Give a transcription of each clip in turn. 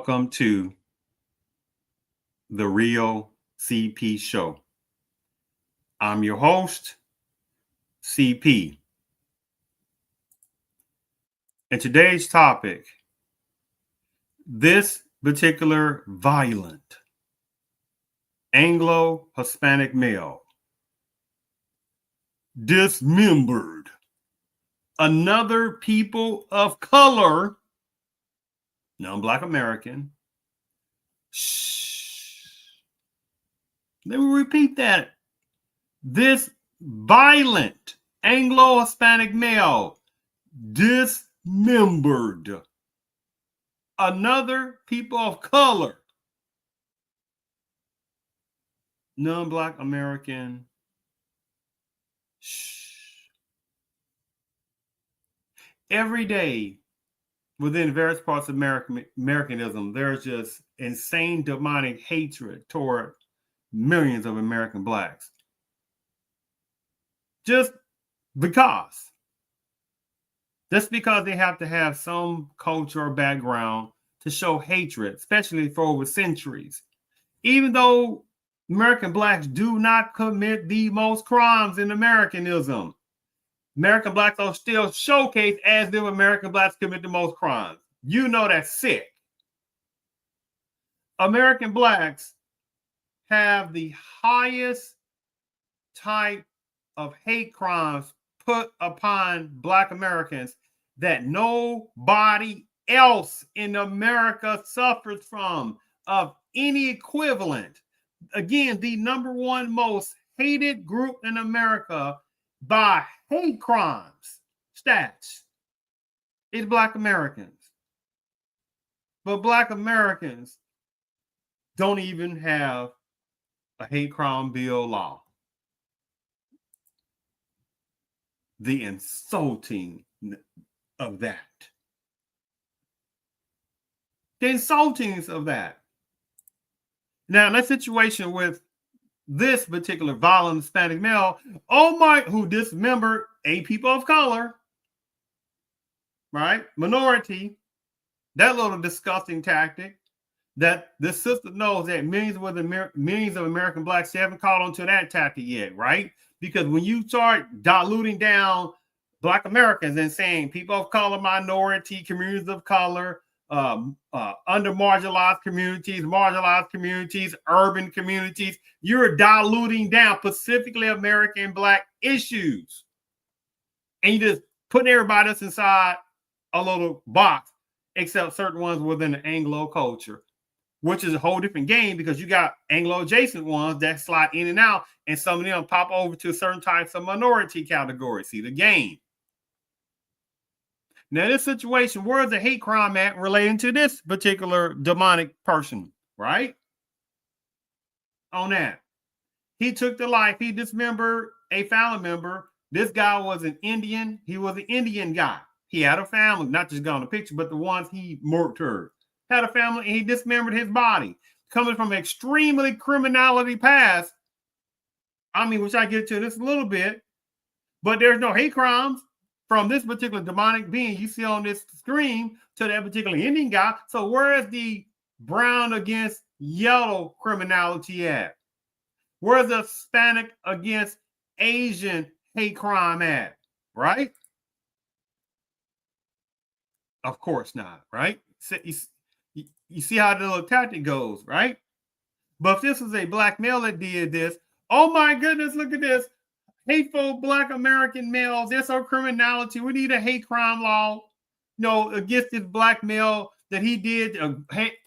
Welcome to the Real CP Show. I'm your host, CP. And today's topic, this particular violent Anglo Hispanic male, dismembered another people of color, non-Black American. Shh. Let me repeat that. This violent Anglo Hispanic male dismembered another people of color, non-Black American. Shh. Every day within various parts of Americanism, there's just insane demonic hatred toward millions of American Blacks. Just because they have to have some culture or background to show hatred, especially for over centuries. Even though American Blacks do not commit the most crimes in Americanism, American Blacks are still showcased as if American Blacks commit the most crimes. You know that's sick. American Blacks have the highest type of hate crimes put upon Black Americans that nobody else in America suffers from of any equivalent. Again, the number one most hated group in America by hate crimes stats is Black Americans. But Black Americans don't even have a hate crime bill law. The insulting of that. The insulting of that. Now, in that situation with this particular violent Hispanic male, who dismembered a people of color, right? Minority, that little disgusting tactic that this sister knows that millions of American Blacks haven't caught on to that tactic yet, right? Because when you start diluting down Black Americans and saying people of color, minority, communities of color, under marginalized communities, urban communities, you're diluting down specifically American Black issues. And you just putting everybody else inside a little box, except certain ones within the Anglo culture, which is a whole different game because you got Anglo adjacent ones that slide in and out, and some of them pop over to certain types of minority categories. See the game. Now, this situation, where's the hate crime at relating to this particular demonic person, right? On that. He took the life. He dismembered a family member. This guy was an Indian. He was an Indian guy. He had a family, not just got on the picture, but the ones he murdered. Had a family, and he dismembered his body. Coming from an extremely criminality past. Which I get to this a little bit. But there's no hate crimes from this particular demonic being you see on this screen to that particular Indian guy. So where is the brown against yellow criminality at? Where's the Hispanic against Asian hate crime at? Right? Of course not, right? You see how the little tactic goes, right? But if this was a Black male that did this, oh my goodness, look at this. Hateful Black American males, there's our criminality. We need a hate crime law, against this Black male that he did.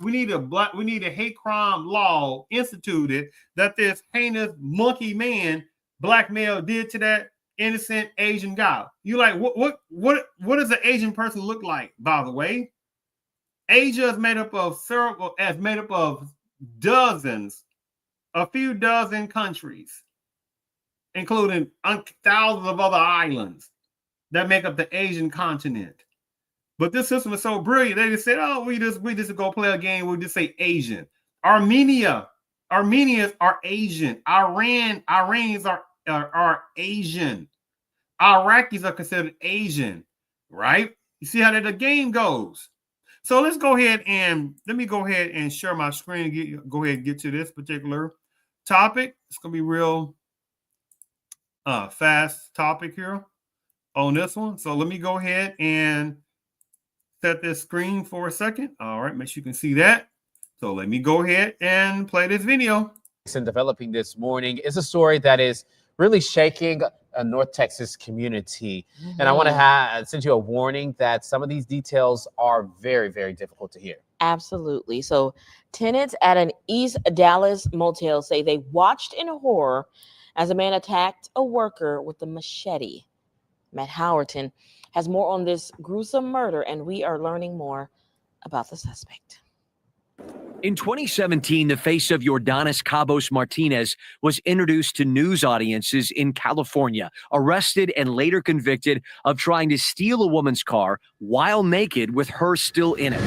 We need a hate crime law instituted that this heinous monkey man, Black male, did to that innocent Asian guy. You like what does an Asian person look like? By the way, Asia is made up of dozens, a few dozen countries, including thousands of other islands that make up the Asian continent. But this system is so brilliant. They just said, we just go play a game. We'll just say Asian. Armenians are Asian. Iranians are Asian. Iraqis are considered Asian, right? You see how the game goes. So let's go ahead and let me go ahead and share my screen and go ahead and get to this particular topic. It's gonna be real fast topic here on this one. So let me go ahead and set this screen for a second. All right, make sure you can see that. So let me go ahead and play this video. And developing this morning is a story that is really shaking a North Texas community. And I want to send you a warning that some of these details are very, very difficult to hear. Absolutely. So tenants at an East Dallas motel say they watched in horror as a man attacked a worker with a machete. Matt Howerton has more on this gruesome murder, and we are learning more about the suspect. In 2017, the face of Yordanis Cabos Martinez was introduced to news audiences in California, arrested and later convicted of trying to steal a woman's car while naked with her still in it.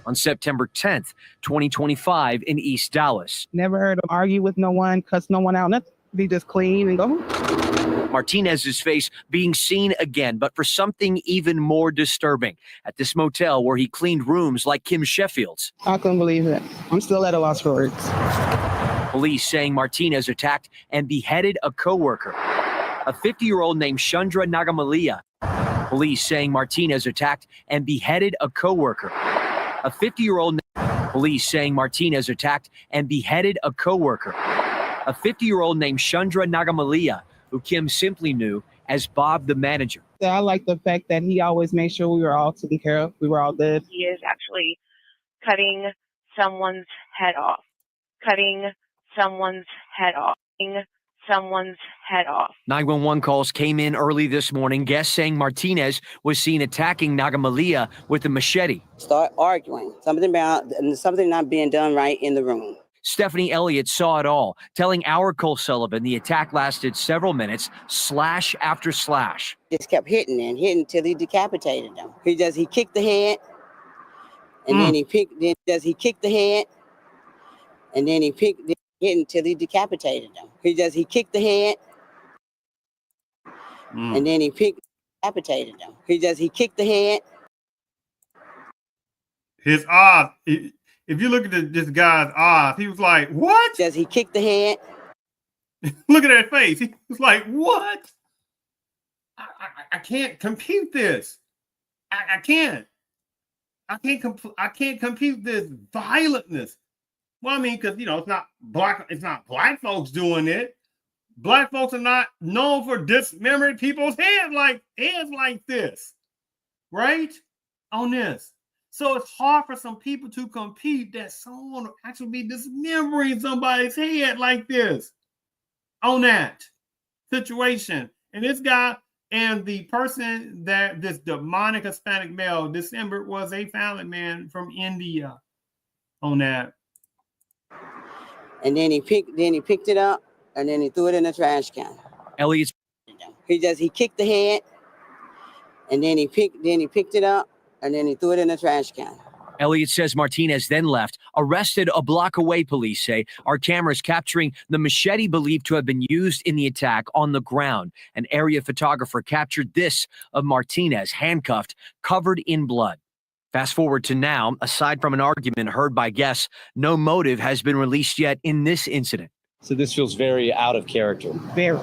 On September 10th, 2025 in East Dallas. Never heard him argue with no one, cuss no one out, nothing. Be just clean and go. Martinez's face being seen again, but for something even more disturbing at this motel where he cleaned rooms like Kim Sheffield's. I couldn't believe it. I'm still at a loss for words. Police saying Martinez attacked and beheaded a coworker, a 50-year-old named Chandra Nagamalia. Police saying Martinez attacked and beheaded a coworker, a 50-year-old. Police saying Martinez attacked and beheaded a coworker, a 50-year-old named Chandra Nagamalia, who Kim simply knew as Bob the manager. I like the fact that he always made sure we were all taken care of. We were all good. He is actually cutting someone's head off. Cutting someone's head off. Cutting someone's head off. 911 calls came in early this morning. Guests saying Martinez was seen attacking Nagamalia with a machete. Start arguing. Something not being done right in the room. Stephanie Elliott saw it all, telling our Cole Sullivan the attack lasted several minutes, slash after slash. Just kept hitting till he decapitated them. He kicked the head, and then he kicked the head, and then hitting till he decapitated them. He kicked the head, and then he decapitated them. He kicked the head. His eyes. If you look at this guy's eyes, he was like, what? He kicked the head. Look at that face. He was like, what? I can't compute this. I can't compute this violentness. Well, I mean, because it's not black folks doing it. Black folks are not known for dismembering people's heads like this, right? On this. So it's hard for some people to compete that someone will actually be dismembering somebody's head like this on that situation. And this guy and the person that this demonic Hispanic male Dismembered was a family man from India on that. And then he picked it up and then he threw it in the trash can. Elliott's. He kicked the head and then he picked it up. And then he threw it in the trash can. Elliott says Martinez then left, arrested a block away, police say. Our cameras capturing the machete believed to have been used in the attack on the ground. An area photographer captured this of Martinez handcuffed, covered in blood. Fast forward to now, aside from an argument heard by guests, no motive has been released yet in this incident. So this feels very out of character. Very.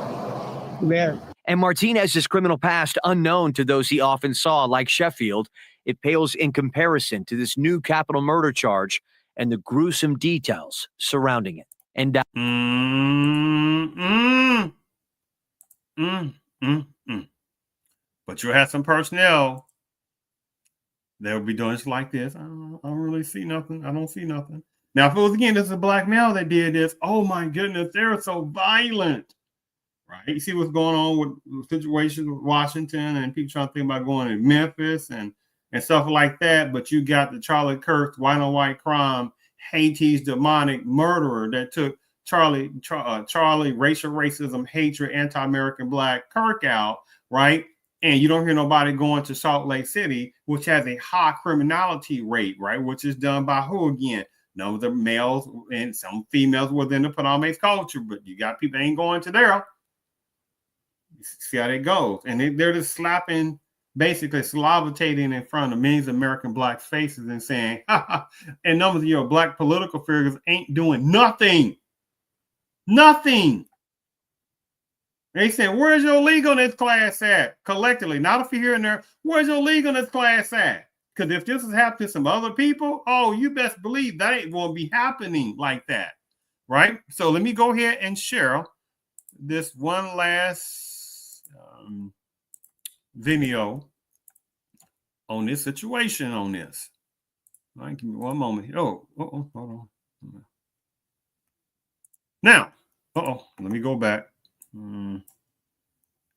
And Martinez's criminal past unknown to those he often saw, like Sheffield, it pales in comparison to this new capital murder charge and the gruesome details surrounding it. And But you'll have some personnel that will be doing this like this. I don't really see nothing. I don't see nothing. Now, if it was, again, this is a black male that did this, oh my goodness, they're so violent. Right? You see what's going on with situations with Washington and people trying to think about going to Memphis and stuff like that. But you got the Charlie Kirk, white on white crime, Haiti's demonic murderer that took Charlie, racial racism, hatred, anti-American black Kirk out, right? And you don't hear nobody going to Salt Lake City, which has a high criminality rate, right? Which is done by who again? None of the males and some females within the Paname's culture, but you got people that ain't going to there. See how that goes. And they're just slapping basically salivating in front of millions of American black faces and saying, and numbers of your black political figures ain't doing nothing. Nothing. They said, where's your legalness class at? Collectively, not if you're here and there. Where's your legalness class at? Because if this is happening to some other people, oh, you best believe that ain't going to be happening like that. Right? So let me go ahead and share this one last video on this situation on this. All right, give me one moment. Oh, hold on. Now, let me go back.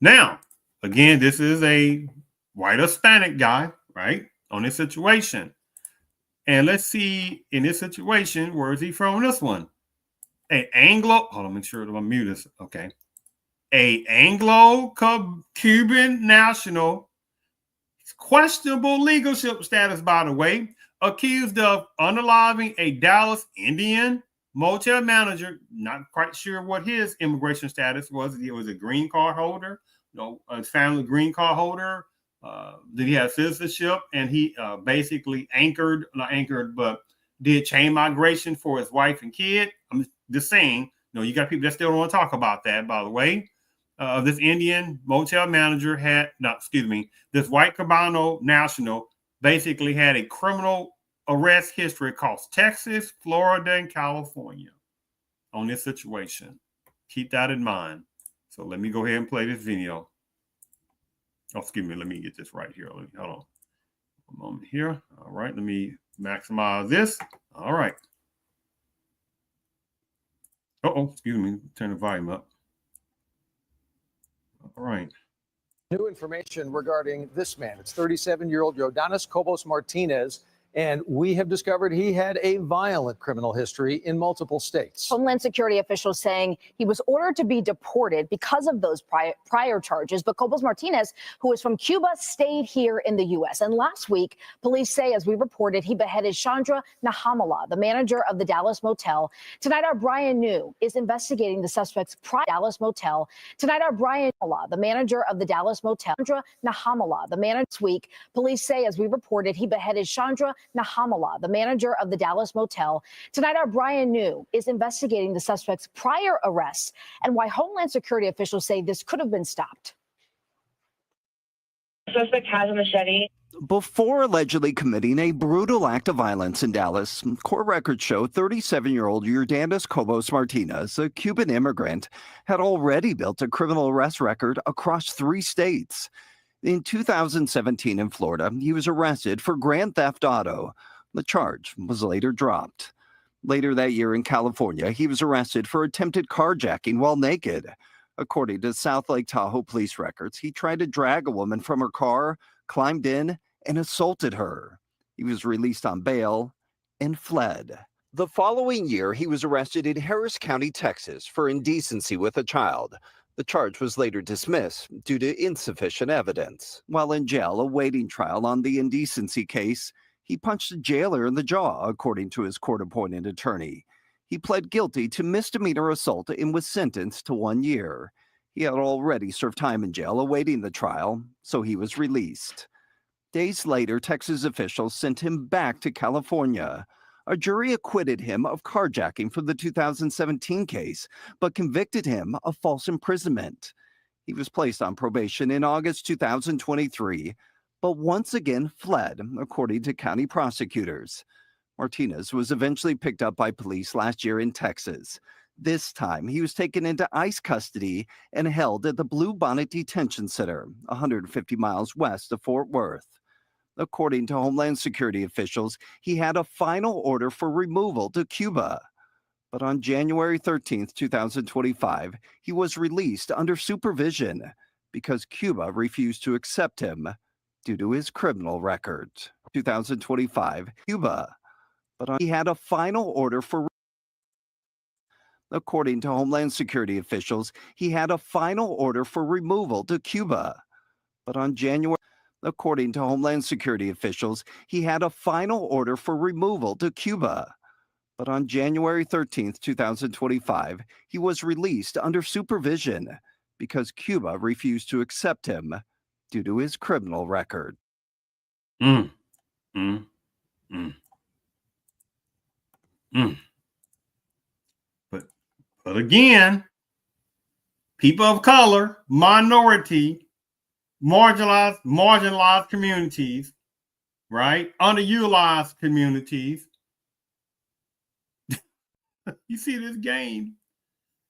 Now, again, this is a white Hispanic guy, right, on this situation. And let's see, in this situation, where is he from this one? Hold on, make sure that I mute this. Okay. Anglo-Cuban national, questionable leadership status, by the way, accused of unaliving a Dallas Indian motel manager. Not quite sure what his immigration status was. He was a green card holder, a family green card holder. Did he have citizenship? And he basically did chain migration for his wife and kid. I'm just saying, you got people that still don't want to talk about that, by the way. This Indian motel manager this white Cubano national basically had a criminal arrest history across Texas, Florida, and California on this situation. Keep that in mind. So let me go ahead and play this video. Oh, excuse me. Let me get this right here. Hold on. A moment here. All right. Let me maximize this. All right. Excuse me. Turn the volume up. All right. New information regarding this man. It's 37-year-old Yordanis Cobos Martinez. And we have discovered he had a violent criminal history in multiple states. Homeland Security officials saying he was ordered to be deported because of those prior charges. But Cobos Martinez, who is from Cuba, stayed here in the U.S. And last week, police say, as we reported, he beheaded Chandra Nahamala, the manager of the Dallas motel. Tonight, our Brian New is investigating the suspect's Dallas motel. Tonight, our Brian the manager of the Dallas motel. Chandra Nahamala, the manager. This week, police say, as we reported, he beheaded Chandra Nahamala, the manager of the Dallas motel. Tonight, our Brian New is investigating the suspect's prior arrests and why Homeland Security officials say this could have been stopped. The suspect has a machete. Before allegedly committing a brutal act of violence in Dallas, court records show 37-year-old Yordanis Cobos Martinez, a Cuban immigrant, had already built a criminal arrest record across 3 states. In 2017 in Florida, he was arrested for grand theft auto. The charge was later dropped. Later that year in California, he was arrested for attempted carjacking while naked. According to South Lake Tahoe police records, he tried to drag a woman from her car, climbed in, and assaulted her. He was released on bail and fled. The following year, he was arrested in Harris County, Texas, for indecency with a child. The charge was later dismissed due to insufficient evidence. While in jail awaiting trial on the indecency case, he punched a jailer in the jaw, according to his court-appointed attorney. He pled guilty to misdemeanor assault and was sentenced to 1 year. He had already served time in jail awaiting the trial, so he was released. Days later, Texas officials sent him back to California. A jury acquitted him of carjacking for the 2017 case, but convicted him of false imprisonment. He was placed on probation in August 2023, but once again fled, according to county prosecutors. Martinez was eventually picked up by police last year in Texas. This time, he was taken into ICE custody and held at the Blue Bonnet Detention Center, 150 miles west of Fort Worth. According to Homeland Security officials, he had a final order for removal to Cuba. But on January 13, 2025, he was released under supervision because Cuba refused to accept him due to his criminal record. 2025, Cuba. But he had a final order for According to Homeland Security officials, he had a final order for removal to Cuba. But on January According to Homeland Security officials, he had a final order for removal to Cuba. But on January 13, 2025, he was released under supervision because Cuba refused to accept him due to his criminal record. Mm, mm, mm, mm. But again, people of color, minority, marginalized communities, right? Underutilized communities. You see this game.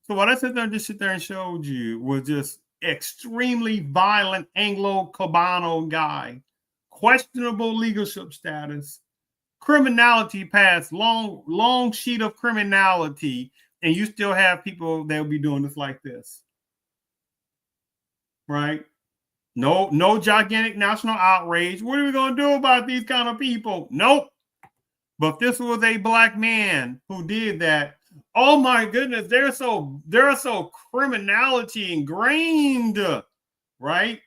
So what I said there, just sit there and showed you was just extremely violent Anglo-Cubano guy, questionable leadership status, criminality past, long sheet of criminality, and you still have people that will be doing this like this, right? No gigantic national outrage. What are we going to do about these kind of people? Nope. But if this was a black man who did that, oh my goodness, they're so criminality ingrained, right?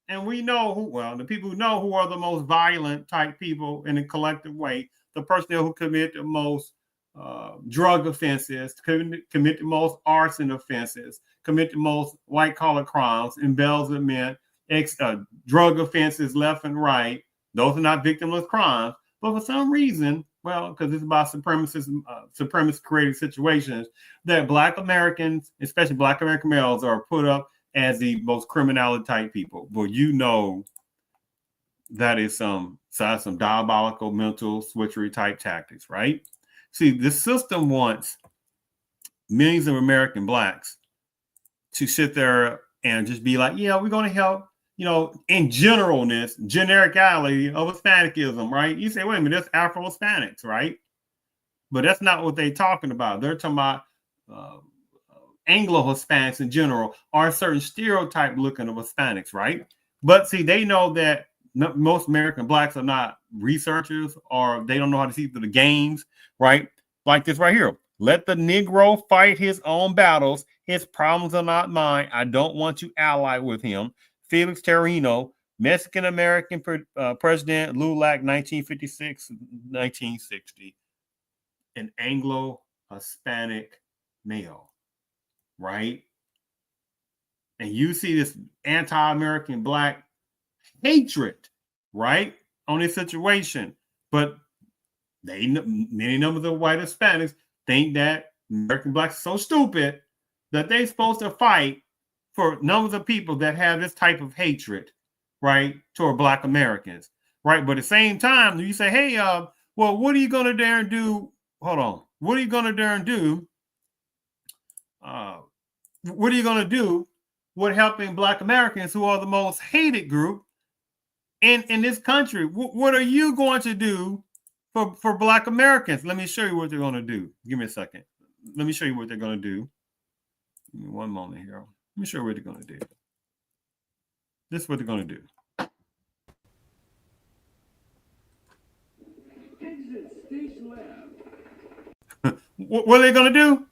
And we know who, well, the people who know who are the most violent type people in a collective way, the person who commit the most drug offenses, commit the most arson offenses, commit the most white collar crimes, embezzlement, drug offenses left and right. Those are not victimless crimes. But for some reason, well, because it's about supremacist created situations, that Black Americans, especially Black American males, are put up as the most criminality type people. Well, you know that is some diabolical mental switchery type tactics, right? See, the system wants millions of American Blacks to sit there and just be like, yeah, we're going to help, in generalness, genericality of Hispanicism, right? You say, wait a minute, that's Afro-Hispanics, right? But that's not what they're talking about. They're talking about Anglo Hispanics in general, are a certain stereotype looking of Hispanics, right? But see, they know that most American Blacks are not researchers, or they don't know how to see through the games, right? Like this right here. Let the Negro fight his own battles. His problems are not mine. I don't want to ally with him. Felix Terreno, Mexican-American President, LULAC, 1956-1960. An Anglo-Hispanic male, right? And you see this anti-American Black hatred, right, on this situation. But many numbers of white Hispanics think that American Blacks are so stupid that they're supposed to fight for numbers of people that have this type of hatred, right, toward Black Americans, right? But at the same time, you say, hey, well, what are you going to dare and do? Hold on. What are you going to dare and do? What are you going to do with helping Black Americans, who are the most hated group in this country? What are you going to do for Black Americans? Let me show you what they're going to do. Give me a second. Let me show you what they're going to do. Give me one moment here. Let me show you what they're going to do. This is what they're going to do. Exit station left. What are they going to do?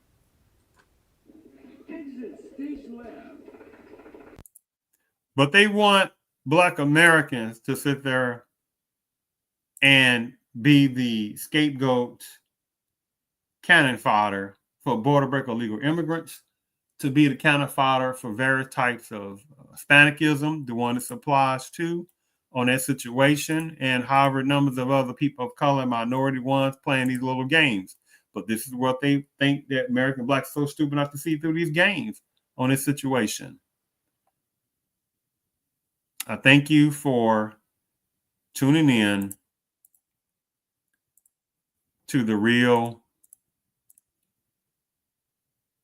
Exit station left. But they want Black Americans to sit there and be the scapegoat, cannon fodder for border break illegal immigrants, to be the cannon fodder for various types of Hispanicism, the one this applies to on that situation, and however numbers of other people of color and minority ones playing these little games. But this is what they think, that American Blacks are so stupid not to see through these games on this situation. I thank you for tuning in to the Real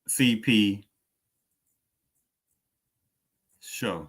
CP show.